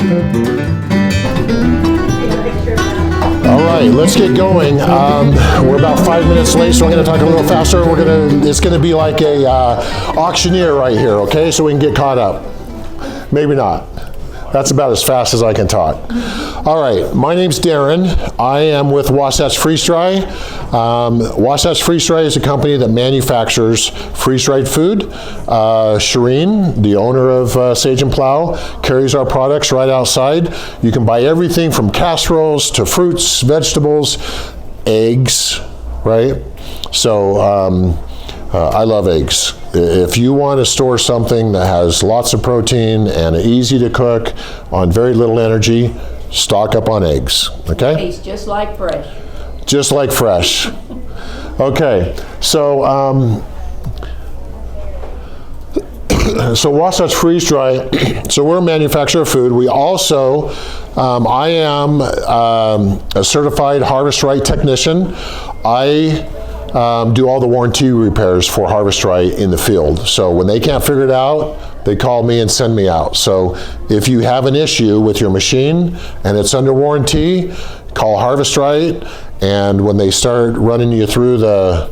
All right, let's get going. We're about 5 minutes late, so I'm going to talk a little faster. It's going to be like a auctioneer right here, okay? So we can get caught up. Maybe not. That's about as fast as I can talk. All right, my name's Daren. I am with Wasatch Freeze Dry. Wasatch Freeze Dry is a company that manufactures freeze-dried food. Shireen, the owner of Sage and Plow, carries our products right outside. You can buy everything from casseroles to fruits, vegetables, eggs, right? So I love eggs. If you want to store something that has lots of protein and easy to cook on very little energy, stock up on eggs, okay? Tastes just like fresh. Just like fresh. Okay, so so Wasatch Freeze Dry, so we're a manufacturer of food. We also, I am a certified Harvest Right technician. I do all the warranty repairs for Harvest Right in the field. So when they can't figure it out, they call me and send me out. So if you have an issue with your machine and it's under warranty, call Harvest Right, and when they start running you through the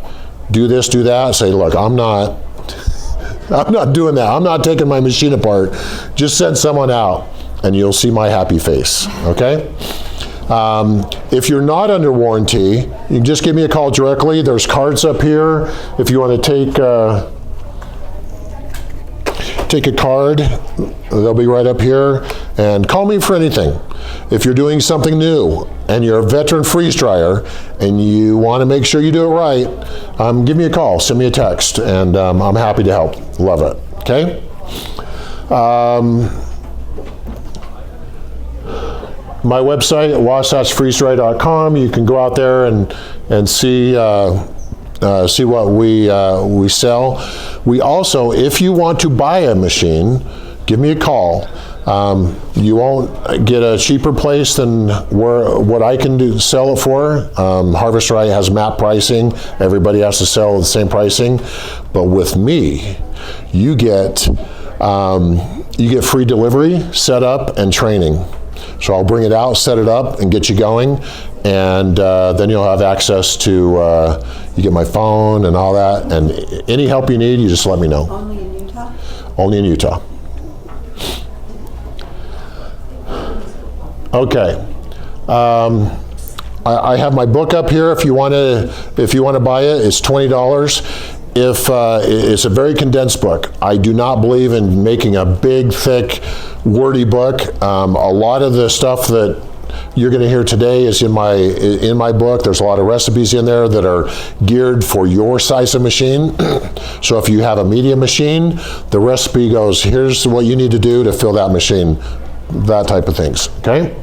do this, do that, say, look, I'm not doing that. I'm not taking my machine apart. Just send someone out and you'll see my happy face, okay? If you're not under warranty, you can just give me a call directly. There's cards up here. If you want to take a card, they'll be right up here. And call me for anything. If you're doing something new and you're a veteran freeze dryer and you want to make sure you do it right, give me a call, send me a text, and I'm happy to help. Love it, okay? My website, wasatchfreezedry.com. You can go out there and see what we sell. We also, if you want to buy a machine, give me a call. You won't get a cheaper place than what I can sell it for. Harvest Right has MAP pricing. Everybody has to sell the same pricing. But with me, you get free delivery, setup, and training. So I'll bring it out, set it up, and get you going, and then you'll have access to, you get my phone and all that, and any help you need, you just let me know. Only in Utah? Only in Utah. Okay. I have my book up here. If you want to buy it, it's $20. It's a very condensed book. I do not believe in making a big, thick, wordy book. A lot of the stuff that you're going to hear today is in my book. There's a lot of recipes in there that are geared for your size of machine. So if you have a medium machine, the recipe goes, here's what you need to do to fill that machine, that type of things, okay?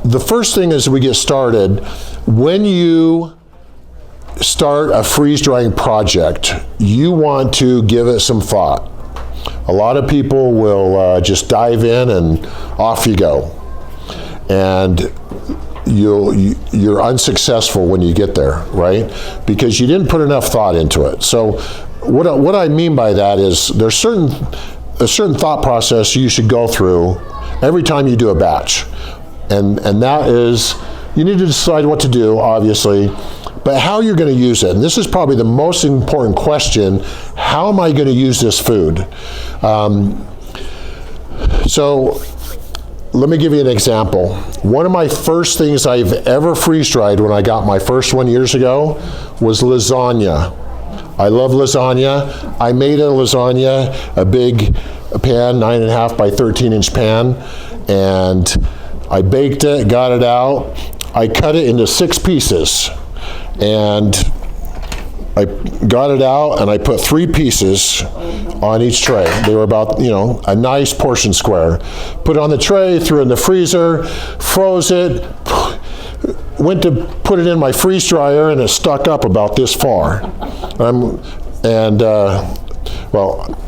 The first thing as we get started, when you start a freeze drying project, you want to give it some thought. A lot of people will just dive in and off you go. And you're unsuccessful when you get there, right? Because you didn't put enough thought into it. So what I mean by that is there's a certain thought process you should go through every time you do a batch. And that is, you need to decide what to do, obviously, but how you're going to use it. And this is probably the most important question. How am I going to use this food? So let me give you an example. One of my first things I've ever freeze-dried when I got my first one years ago was lasagna. I love lasagna. I made a lasagna, a big pan, 9.5 by 13-inch pan, and I baked it, got it out. I cut it into 6 pieces, and I got it out, and I put 3 pieces on each tray. They were about, a nice portion square. Put it on the tray, threw it in the freezer, froze it, went to put it in my freeze dryer, and it stuck up about this far. Well,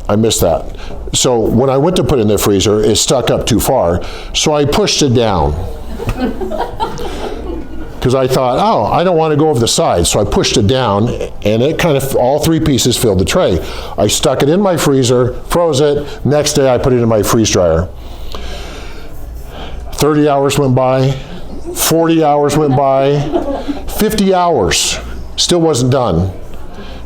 I missed that. So when I went to put it in the freezer, it stuck up too far. So I pushed it down. because I thought, oh, I don't want to go over the side. So I pushed it down, and it kind of, all 3 pieces filled the tray. I stuck it in my freezer, froze it. Next day, I put it in my freeze dryer. 30 hours went by, 40 hours went by, 50 hours, still wasn't done.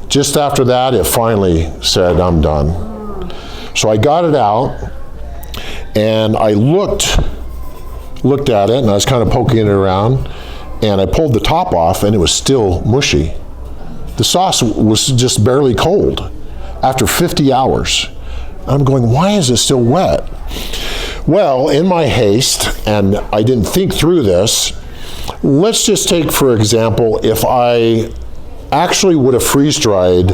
Just after that, it finally said, I'm done. So I got it out, and I looked at it, and I was kind of poking it around, and I pulled the top off, and it was still mushy. The sauce was just barely cold after 50 hours. I'm going, why is it still wet? Well, in my haste, and I didn't think through this, let's just take, for example, if I actually would have freeze-dried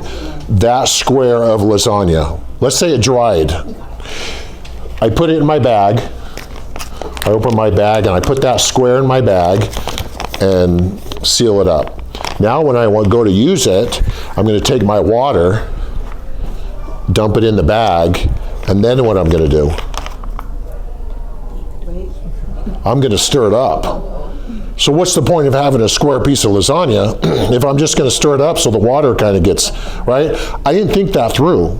that square of lasagna. Let's say it dried. I put it in my bag. I open my bag, and I put that square in my bag and seal it up. Now when I want to go to use it, I'm going to take my water, dump it in the bag, and then what I'm going to do? I'm going to stir it up. So what's the point of having a square piece of lasagna if I'm just going to stir it up so the water kind of gets, right? I didn't think that through.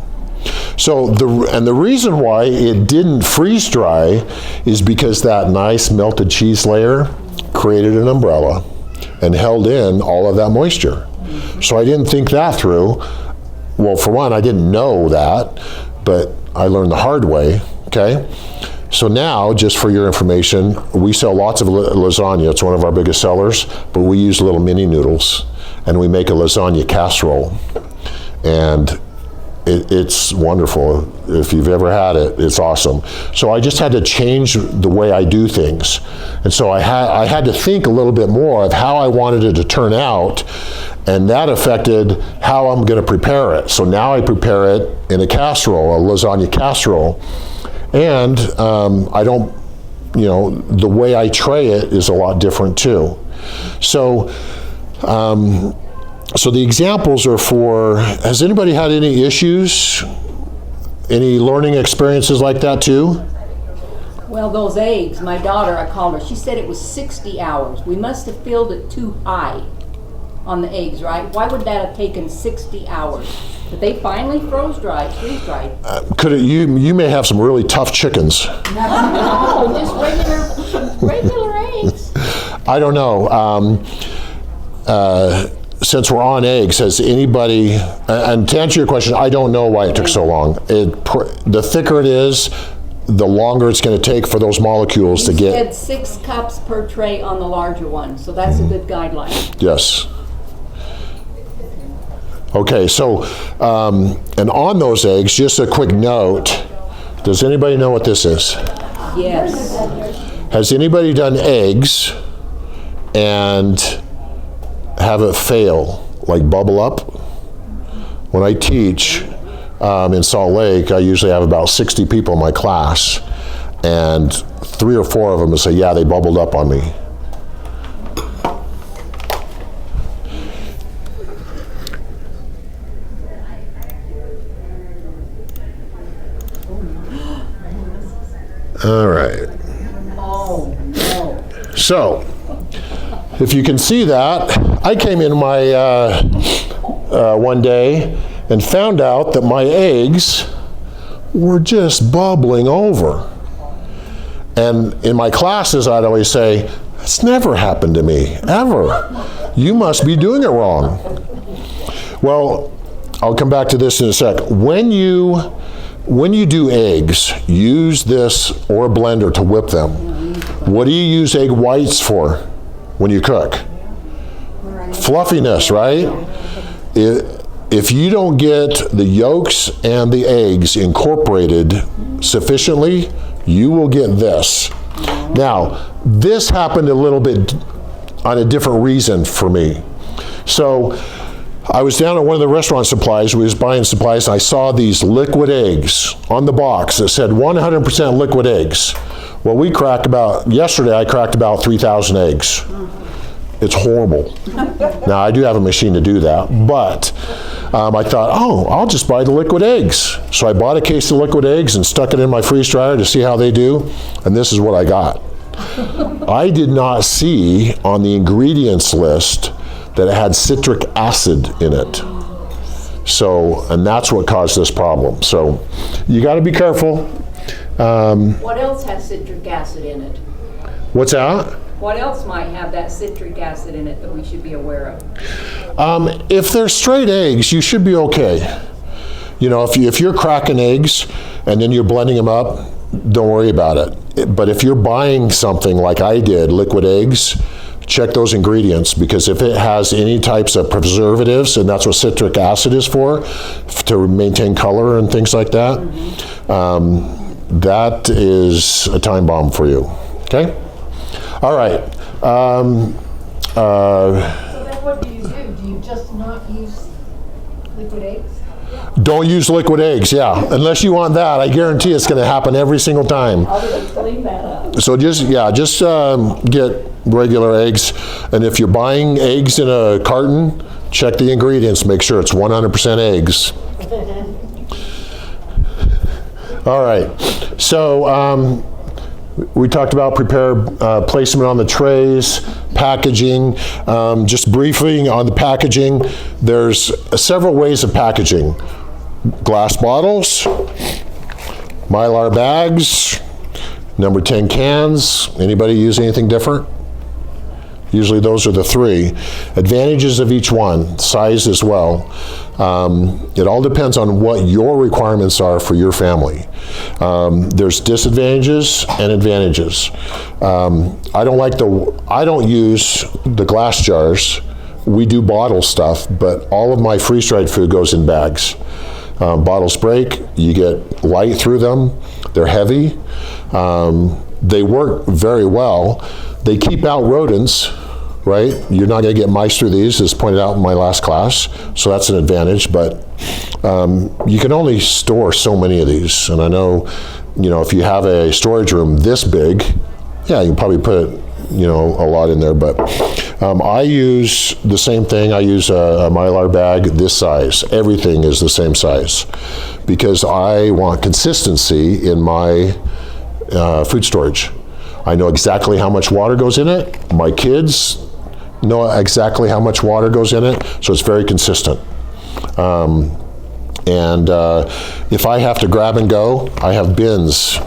So the reason why it didn't freeze dry is because that nice melted cheese layer created an umbrella and held in all of that moisture. So I didn't think that through. Well, for one, I didn't know that, but I learned the hard way, okay? So now, just for your information, we sell lots of lasagna. It's one of our biggest sellers, but we use little mini noodles, and we make a lasagna casserole. And it's wonderful. If you've ever had it, it's awesome. So I just had to change the way I do things. And so I had to think a little bit more of how I wanted it to turn out, and that affected how I'm going to prepare it. So now I prepare it in a casserole, a lasagna casserole. And I don't, the way I tray it is a lot different too. So, so the examples are for, has anybody had any issues, any learning experiences like that too? Well, those eggs, my daughter, I called her, she said it was 60 hours. We must have filled it too high on the eggs, right? Why would that have taken 60 hours? But they finally freeze dried. You may have some really tough chickens. No, just regular eggs. I don't know. Since we're on eggs, has anybody, and to answer your question, I don't know why it took so long. The thicker it is, the longer it's going to take for those molecules to get. You said 6 cups per tray on the larger one, so that's a good guideline. Yes. Okay, so, and on those eggs, just a quick note, does anybody know what this is? Yes. Has anybody done eggs and have it fail, like bubble up? When I teach in Salt Lake, I usually have about 60 people in my class, and 3 or 4 of them will say, yeah, they bubbled up on me. All right. Oh, no. So, if you can see that, I came in my one day and found out that my eggs were just bubbling over. And in my classes, I'd always say, "That's never happened to me, ever. You must be doing it wrong." Well, I'll come back to this in a sec. When you do eggs, use this or a blender to whip them. What do you use egg whites for when you cook? Fluffiness, right? If you don't get the yolks and the eggs incorporated sufficiently, you will get this. Now, this happened a little bit on a different reason for me. So, I was down at one of the restaurant supplies, we was buying supplies, and I saw these liquid eggs on the box that said 100% liquid eggs. Well, yesterday I cracked about 3,000 eggs. It's horrible. Now, I do have a machine to do that, but I thought, I'll just buy the liquid eggs. So I bought a case of liquid eggs and stuck it in my freeze dryer to see how they do, and this is what I got. I did not see on the ingredients list that it had citric acid in it. So, and that's what caused this problem. So, you got to be careful. What else has citric acid in it? What's that? What else might have that citric acid in it that we should be aware of? If they're straight eggs, you should be okay. You know, if you're cracking eggs and then you're blending them up, don't worry about it. But if you're buying something like I did, liquid eggs, check those ingredients, because if it has any types of preservatives, and that's what citric acid is for, to maintain color and things like that, that is a time bomb for you, okay? All right. So then what do? Do you just not use liquid eggs? Don't use liquid eggs, yeah. Unless you want that, I guarantee it's going to happen every single time. I'll just clean that up. So just get regular eggs. And if you're buying eggs in a carton, check the ingredients. Make sure it's 100% eggs. All right. So we talked about placement on the trays, packaging. Just briefly on the packaging, there's several ways of packaging. Glass bottles, Mylar bags, number 10 cans. Anybody use anything different? Usually those are the three. Advantages of each one, size as well. It all depends on what your requirements are for your family. There's disadvantages and advantages. I don't use the glass jars. We do bottle stuff, but all of my freeze-dried food goes in bags. Bottles break, you get light through them, they're heavy. They work very well. They keep out rodents, right? You're not going to get mice through these, as pointed out in my last class, so that's an advantage, but you can only store so many of these, and I know, if you have a storage room this big, yeah, you can probably put, a lot in there, but I use the same thing. I use a Mylar bag this size. Everything is the same size, because I want consistency in my food storage. I know exactly how much water goes in it. My kids know exactly how much water goes in it, so it's very consistent. If I have to grab and go, I have bins,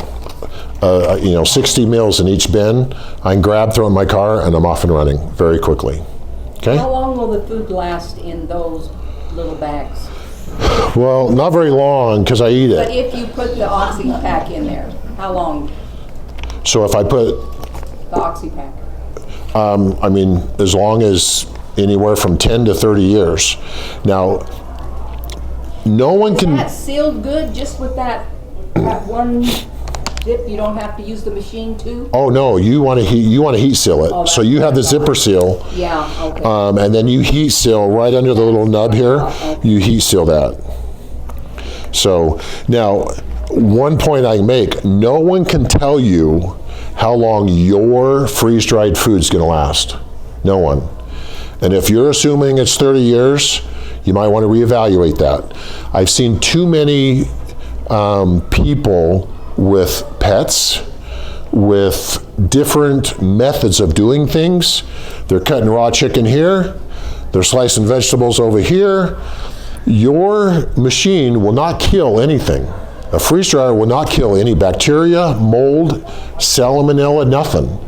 60 meals in each bin. I can grab, throw in my car, and I'm off and running very quickly. Okay? How long will the food last in those little bags? Well, not very long, because I eat But it. if you put the Oxy Pack in there, how long? So if I put, The Oxy Pack. as long as anywhere from 10 to 30 years. Now, no one can. That's sealed good just with that one dip? You don't have to use the machine too? Oh no, you want to heat seal it. Oh, So you have the zipper seal. Yeah, okay. And then you heat seal right under the little nub here. You heat seal that. So now, one point I make, no one can tell you how long your freeze-dried food's gonna last. No one. And if you're assuming it's 30 years, you might want to reevaluate that. I've seen too many people with pets, with different methods of doing things. They're cutting raw chicken here, they're slicing vegetables over here. Your machine will not kill anything. A freeze dryer will not kill any bacteria, mold, salmonella, nothing.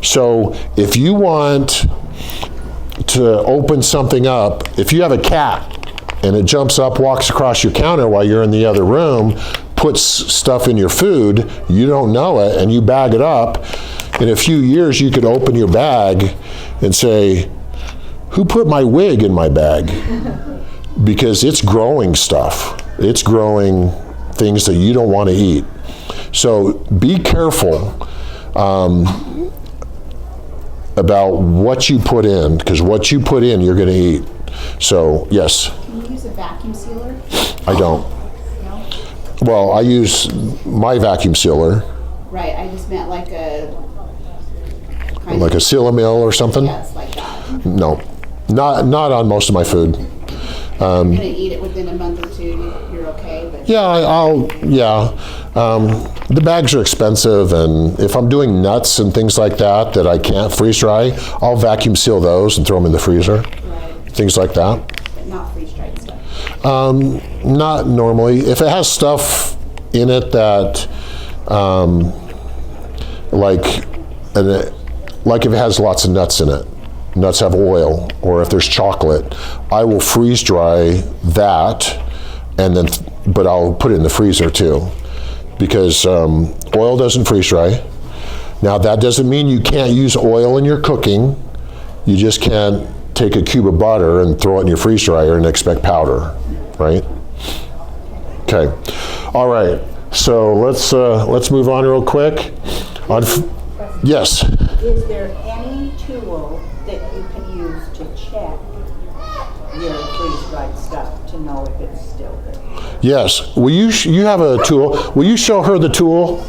So if you want to open something up, if you have a cat and it jumps up, walks across your counter while you're in the other room, puts stuff in your food, you don't know it, and you bag it up, in a few years you could open your bag and say, who put my wig in my bag? Because it's growing stuff. It's growing things that you don't want to eat. So be careful about what you put in, because what you put in, you're going to eat. So, yes? Can you use a vacuum sealer? I don't. No? Well, I use my vacuum sealer. Right, I just meant like a... Like a Seal-A-Mill or something? Yes, like that. No, not on most of my food. You're gonna eat it within a month or two, you're okay, but. Yeah, the bags are expensive, and if I'm doing nuts and things like that I can't freeze dry, I'll vacuum seal those and throw them in the freezer. Right. Things like that. But not freeze-dried stuff. Not normally. If it has stuff in it that, like if it has lots of nuts in it, nuts have oil, or if there's chocolate, I will freeze dry that, and then, but I'll put it in the freezer too, because oil doesn't freeze dry. Now that doesn't mean you can't use oil in your cooking. You just can't take a cube of butter and throw it in your freeze dryer and expect powder, right? Okay, all right. So let's move on real quick. Yes. Is there any tool that you can use to check your freeze-dried stuff to know if it's still good? Yes. Will you have a tool? Will you show her the tool?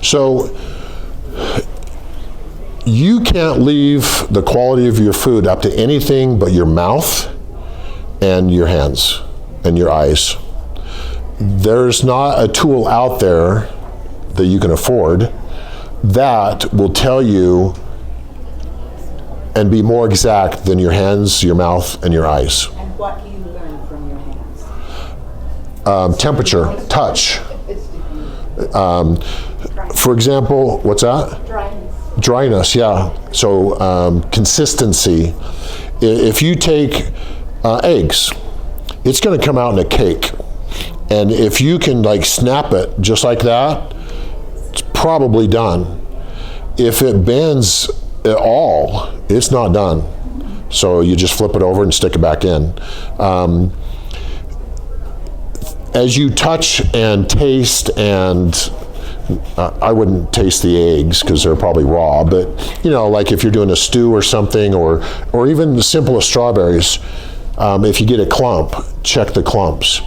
So you can't leave the quality of your food up to anything but your mouth and your hands and your eyes. There's not a tool out there that you can afford that will tell you and be more exact than your hands, your mouth, and your eyes. And what do you learn from your hands? Temperature, touch. For example, what's that? Dryness. Dryness, yeah. So consistency. If you take eggs, it's going to come out in a cake. And if you can like snap it just like that, it's probably done. If it bends at all, it's not done. So you just flip it over and stick it back in. As you touch and taste, and I wouldn't taste the eggs because they're probably raw, but you know, like if you're doing a stew or something, or even the simplest strawberries, if you get a clump, check the clumps.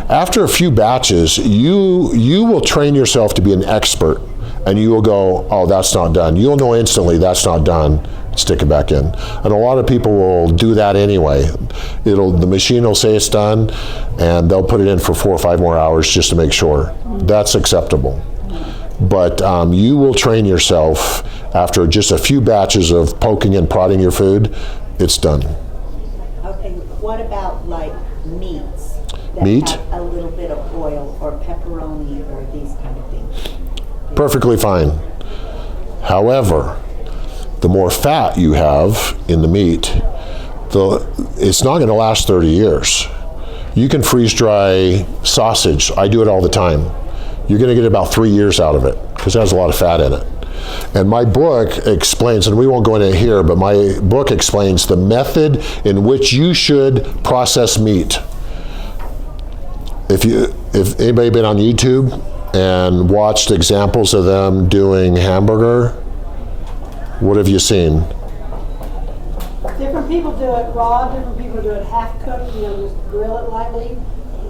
After a few batches, you will train yourself to be an expert, and you will go, oh, that's not done. You'll know instantly that's not done. Stick it back in. And a lot of people will do that anyway. The machine will say it's done, and they'll put it in for 4 or 5 more hours just to make sure. That's acceptable. But you will train yourself after just a few batches of poking and prodding your food, it's done. Okay, what about like meats that Meat? have a little bit of oil, or pepperoni, or these kind of things? Perfectly fine. However, the more fat you have in the meat, it's not going to last 30 years. You can freeze dry sausage. I do it all the time. You're going to get about 3 years out of it because it has a lot of fat in it. And my book explains, and we won't go into it here, but my book explains the method in which you should process meat. If anybody been on YouTube and watched examples of them doing hamburger, what have you seen? Different people do it raw, different people do it half cooked, just grill it lightly.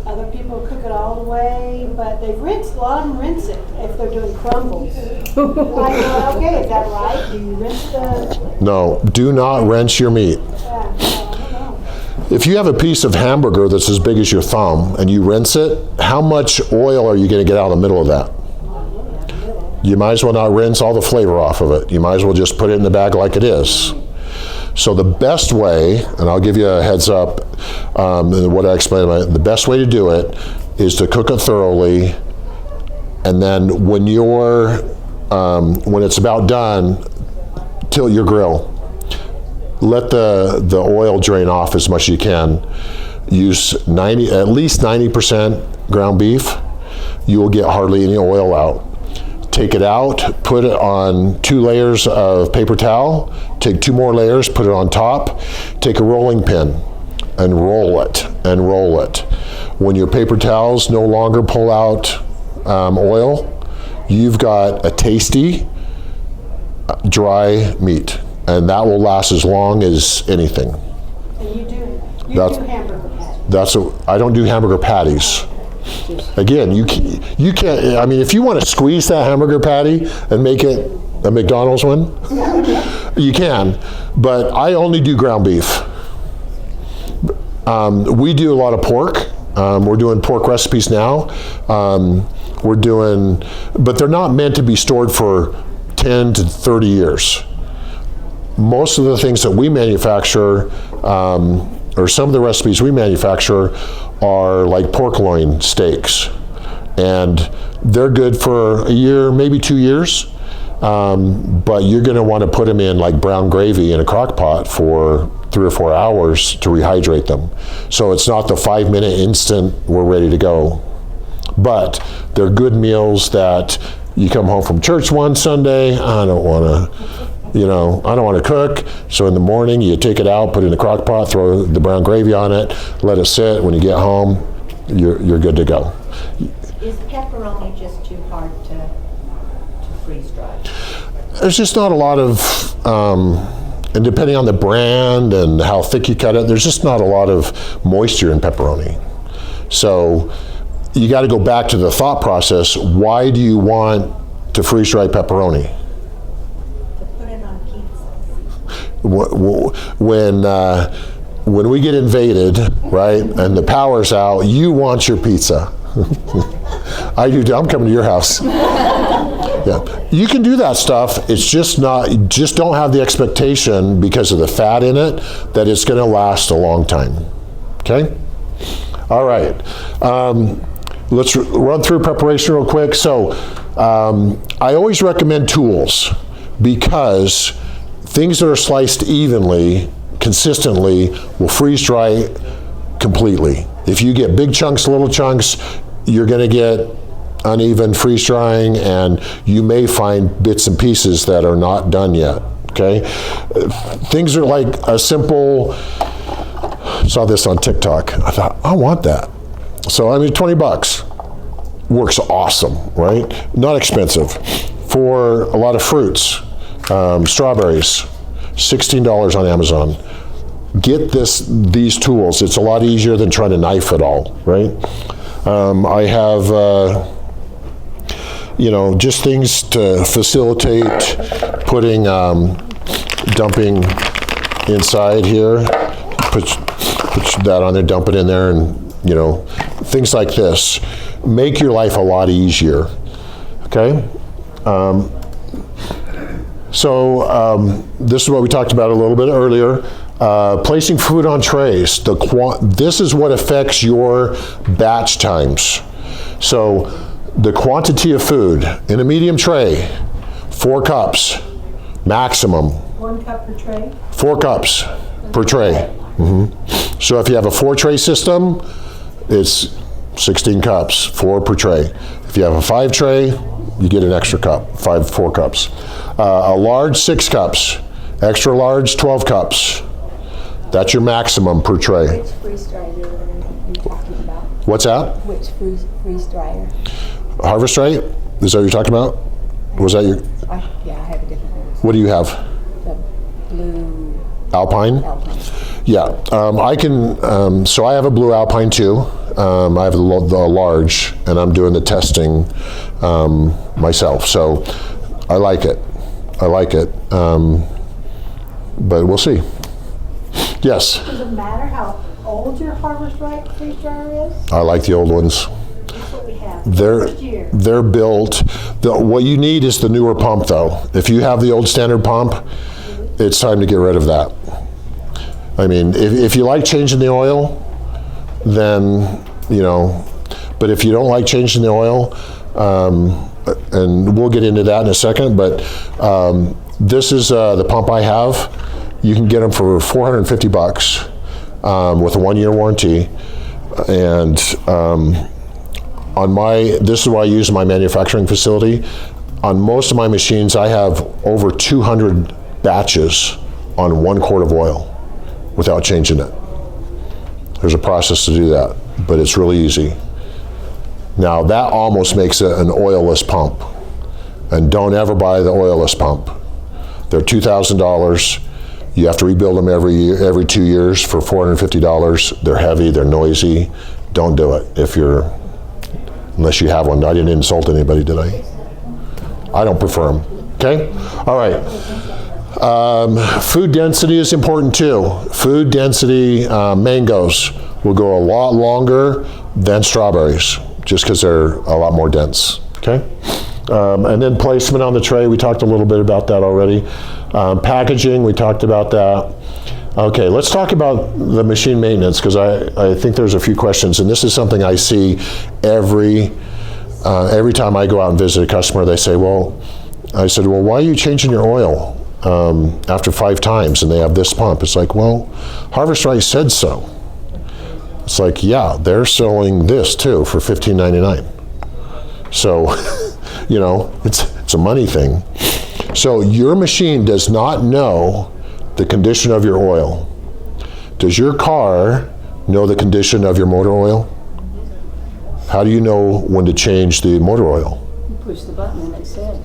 Other people cook it all the way, but a lot of them rinse it if they're doing crumbles. Okay, is that right? Do you rinse the? No, do not rinse your meat. I don't know. If you have a piece of hamburger that's as big as your thumb and you rinse it, how much oil are you going to get out of the middle of that? You might as well not rinse all the flavor off of it. You might as well just put it in the bag like it is. So the best way, and I'll give you a heads up, in what I explained, the best way to do it is to cook it thoroughly, and then when it's about done, tilt your grill. Let the oil drain off as much as you can. Use at least 90% ground beef. You will get hardly any oil out. Take it out, put it on 2 layers of paper towel, take 2 more layers, put it on top, take a rolling pin and roll it and roll it. When your paper towels no longer pull out oil, you've got a tasty, dry meat, and that will last as long as anything. And you do hamburger patties. I don't do hamburger patties. Again, you can't, I mean, if you want to squeeze that hamburger patty and make it a McDonald's one, You can, but I only do ground beef. We do a lot of pork. We're doing pork recipes now. But they're not meant to be stored for 10 to 30 years. Most of the things that we manufacture, or some of the recipes we manufacture, are like pork loin steaks. And they're good for a year, maybe 2 years. But you're going to want to put them in like brown gravy in a crock pot for 3 or 4 hours to rehydrate them. So it's not the 5-minute instant, we're ready to go. But they're good meals that you come home from church one Sunday, I don't want to cook. So in the morning, you take it out, put it in the crock pot, throw the brown gravy on it, let it sit. When you get home, you're good to go. Is pepperoni just too hard to freeze dry? There's just not a lot of, and depending on the brand and how thick you cut it, there's just not a lot of moisture in pepperoni. So you got to go back to the thought process. Why do you want to freeze dry pepperoni? To put it on pizza. When we get invaded, right, and the power's out, you want your pizza. I do. I'm coming to your house. Yeah, you can do that stuff. It's just not. Just don't have the expectation because of the fat in it that it's going to last a long time. Okay. All right. Let's run through preparation real quick. So, I always recommend tools because things that are sliced evenly, consistently, will freeze dry completely. If you get big chunks, little chunks, you're going to get uneven freeze drying, and you may find bits and pieces that are not done yet. Okay, things are like a simple. Saw this on TikTok. I thought, I want that. So I mean, $20 works awesome, right? Not expensive. For a lot of fruits, strawberries, $16 on Amazon. Get these tools. It's a lot easier than trying to knife it all, right? I have, just things to facilitate putting, dumping inside here. Put that on there, dump it in there, and things like this make your life a lot easier. Okay. This is what we talked about a little bit earlier. Placing food on trays. This is what affects your batch times. So the quantity of food in a medium tray, 4 cups maximum. 1 cup per tray? 4 cups per tray. Mm-hmm. So if you have a 4-tray system, it's 16 cups, 4 per tray. If you have a 5-tray, you get an extra cup, 4 cups. A large, 6 cups. Extra large, 12 cups. That's your maximum per tray. Which freeze dryer are you talking about? What's that? Which freeze dryer? Harvest Right? Is that what you're talking about? Was that your? Yeah, I have a different one. What do you have? The blue Alpine? Alpine. Yeah, I can, so I have a blue Alpine too. I have the large, and I'm doing the testing myself. So I like it. But we'll see. Yes? Does it matter how old your Harvest Right freeze dryer is? I like the old ones. That's what we have. They're built. What you need is the newer pump, though. If you have the old standard pump, it's time to get rid of that. I mean, if you like changing the oil, then, but if you don't like changing the oil, and we'll get into that in a second, but this is the pump I have. You can get them for $450 with a 1-year warranty. And this is what I use in my manufacturing facility. On most of my machines, I have over 200 batches on 1 quart of oil without changing it. There's a process to do that, but it's really easy. Now that almost makes it an oilless pump. And don't ever buy the oilless pump. They're $2,000. You have to rebuild them every 2 years for $450. They're heavy, they're noisy. Don't do it unless you have one. I didn't insult anybody, did I? I don't prefer them. Okay? All right. Food density is important too. Food density, mangoes will go a lot longer than strawberries, just because they're a lot more dense, okay? And then placement on the tray, we talked a little bit about that already. Packaging, we talked about that. Okay, let's talk about the machine maintenance, because I think there's a few questions, and this is something I see every time I go out and visit a customer. They say, well, I said, well, why are you changing your oil after 5 times and they have this pump? It's like, well, Harvest Right said so. It's like, yeah, they're selling this too for $15.99. So, you know, it's a money thing. So your machine does not know the condition of your oil. Does your car know the condition of your motor oil? How do you know when to change the motor oil? You push the button and it says.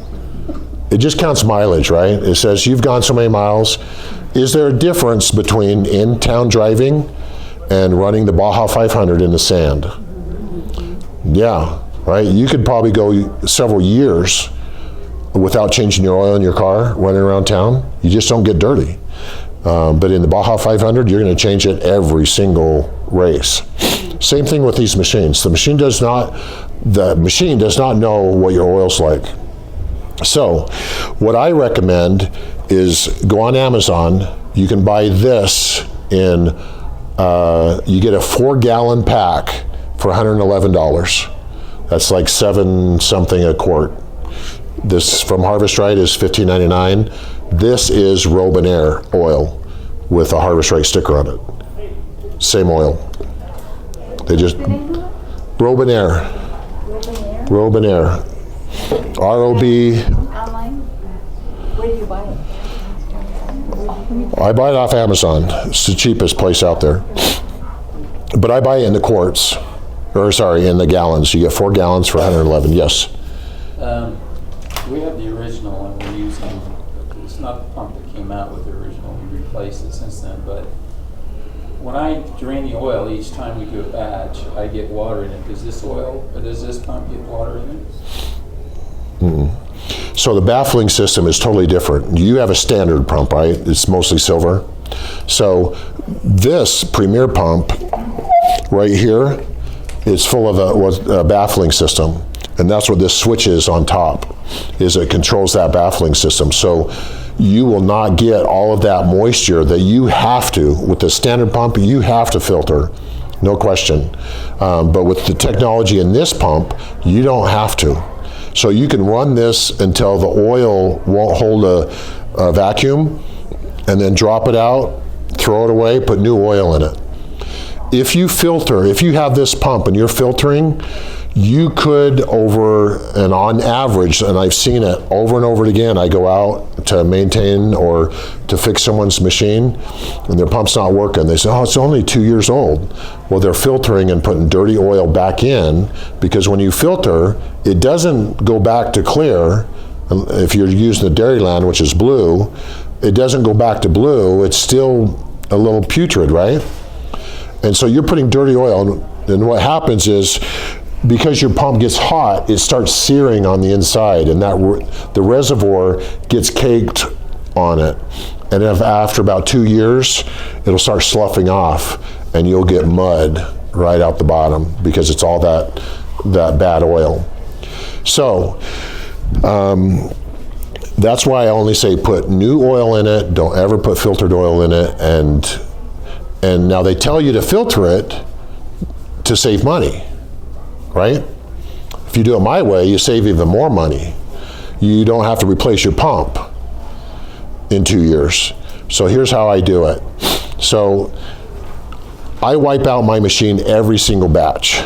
It just counts mileage, right? It says you've gone so many miles. Is there a difference between in-town driving and running the Baja 500 in the sand? Yeah, right? You could probably go several years without changing your oil in your car, running around town. You just don't get dirty. But in the Baja 500, you're going to change it every single race. Same thing with these machines. The machine does not know what your oil's like. So what I recommend is go on Amazon. You can buy this in, you get a 4-gallon pack for $111. That's like 7 something a quart. This from Harvest Right is $15.99. This is Robinair oil with a Harvest Right sticker on it. Same oil. They just, Robinair. Robinair. R-O-B. Online? Where do you buy it? I buy it off Amazon. It's the cheapest place out there. But I buy it in the quarts, or sorry, in the gallons. You get 4 gallons for $111. Yes. We have the original and we're using, it's not the pump that came out with the original, we replaced it since then, but when I drain the oil each time we do a batch, I get water in it. Does this pump get water in it? So the baffling system is totally different. You have a standard pump, right? It's mostly silver. So this Premier pump right here is full of a baffling system. And that's what this switch is on top, is it controls that baffling system. So you will not get all of that moisture that you have to, with the standard pump, you have to filter, no question. But with the technology in this pump, you don't have to. So you can run this until the oil won't hold a vacuum, and then drop it out, throw it away, put new oil in it. If you filter, if you have this pump and you're filtering, you could and on average, and I've seen it over and over again, I go out to maintain or to fix someone's machine and their pump's not working. They say, oh, it's only 2 years old. Well, they're filtering and putting dirty oil back in, because when you filter, it doesn't go back to clear. If you're using the Dairyland, which is blue, it doesn't go back to blue. It's still a little putrid, right? And so you're putting dirty oil, and what happens is, because your pump gets hot, it starts searing on the inside, and the reservoir gets caked on it. And if after about 2 years, it'll start sloughing off, and you'll get mud right out the bottom because it's all that bad oil. So that's why I only say put new oil in it. Don't ever put filtered oil in it. And now they tell you to filter it to save money. Right? If you do it my way, you save even more money. You don't have to replace your pump in 2 years. So here's how I do it. So I wipe out my machine every single batch.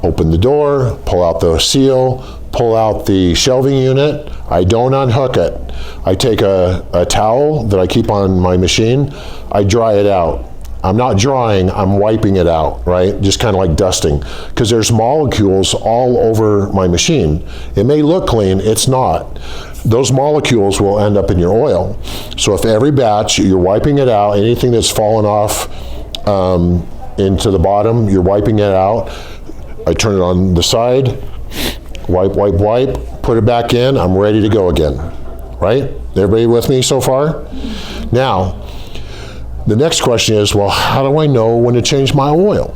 Open the door, pull out the seal, pull out the shelving unit. I don't unhook it. I take a towel that I keep on my machine, I dry it out. I'm not drying, I'm wiping it out, right? Just kind of like dusting, because there's molecules all over my machine. It may look clean, it's not. Those molecules will end up in your oil. So if every batch you're wiping it out, anything that's fallen off into the bottom, you're wiping it out. I turn it on the side, wipe, put it back in, I'm ready to go again. right? Everybody with me so far? Now, the next question is, well, how do I know when to change my oil?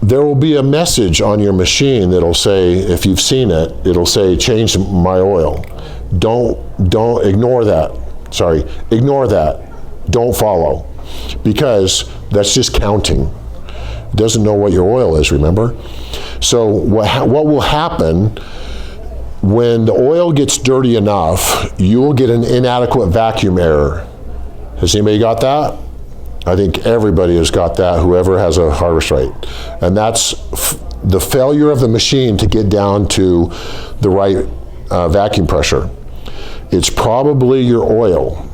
There will be a message on your machine that'll say, if you've seen it, it'll say, change my oil. Don't ignore that. Sorry, ignore that. Don't follow, because that's just counting. It doesn't know what your oil is, remember? So what will happen when the oil gets dirty enough, you will get an inadequate vacuum error. Has anybody got that? I think everybody has got that, whoever has a harvest rate. And that's the failure of the machine to get down to the right vacuum pressure. It's probably your oil.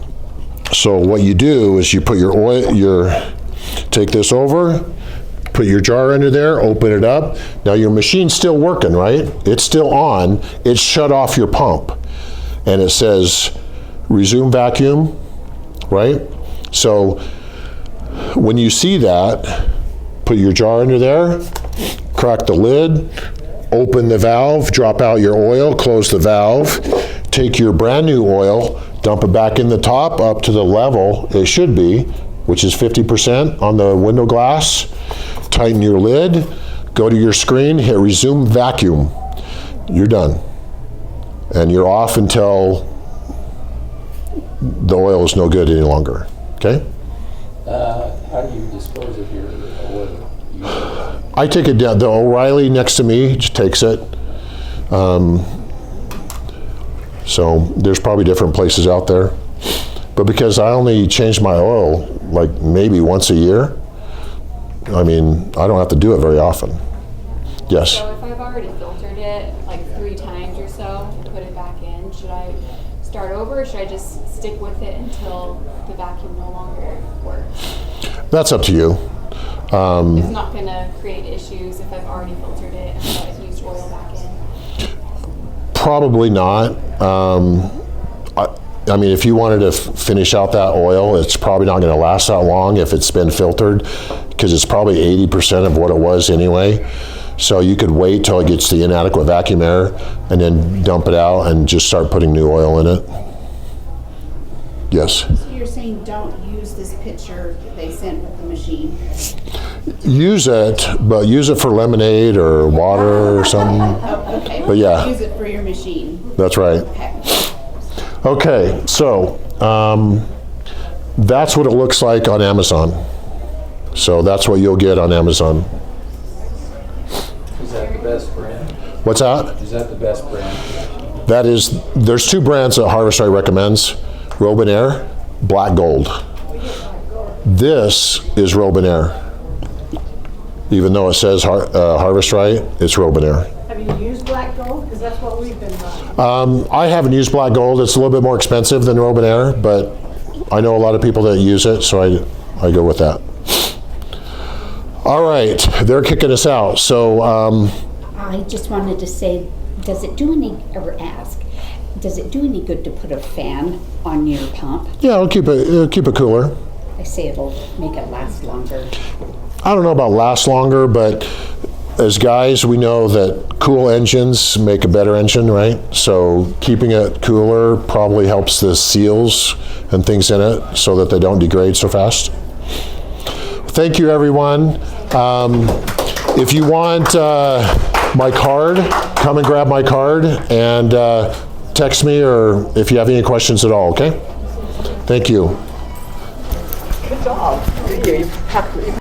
So what you do is you put your oil, take this over, put your jar under there, open it up. Now your machine's still working, right? It's still on. It's shut off your pump. And it says, resume vacuum, right? So when you see that, put your jar under there, crack the lid, open the valve, drop out your oil, close the valve, take your brand new oil, dump it back in the top up to the level it should be, which is 50% on the window glass. Tighten your lid, go to your screen, hit resume vacuum. You're done. And you're off until the oil is no good any longer, okay? How do you dispose of your oil? I take it down. The O'Reilly next to me just takes it. So there's probably different places out there. But because I only change my oil like maybe once a year, I mean, I don't have to do it very often. Yes? So if I've already filtered it like 3 times or so and put it back in, should I start over or should I just stick with it until the vacuum no longer works? That's up to you. It's not going to create issues if I've already filtered it and I've used oil back in? Probably not. I mean, if you wanted to finish out that oil, it's probably not going to last that long if it's been filtered, because it's probably 80% of what it was anyway. So you could wait till it gets the inadequate vacuum error and then dump it out and just start putting new oil in it. Yes? So you're saying don't use this picture that they sent with the machine? Use it, but use it for lemonade or water or something. Oh, okay. But yeah. Use it for your machine. That's right. Okay. Okay, so that's what it looks like on Amazon. So that's what you'll get on Amazon. Is that the best brand? What's that? Is that the best brand? That is, there's 2 brands that Harvest Right recommends, Robinair, Black Gold. This is Robinair. Even though it says Harvest Right, it's Robinair. Have you used black gold? Because that's what we've been buying. I haven't used Black Gold. It's a little bit more expensive than Robinair, but I know a lot of people that use it, so I go with that. All right, they're kicking us out. So I just wanted to say, does it do any good to put a fan on your pump? yeah, it'll keep it cooler. I say it'll make it last longer. I don't know about last longer, but as guys, we know that cool engines make a better engine, right? So keeping it cooler probably helps the seals and things in it so that they don't degrade so fast. Thank you, everyone. If you want my card, come and grab my card and text me, or if you have any questions at all, okay? Thank you. Good job. You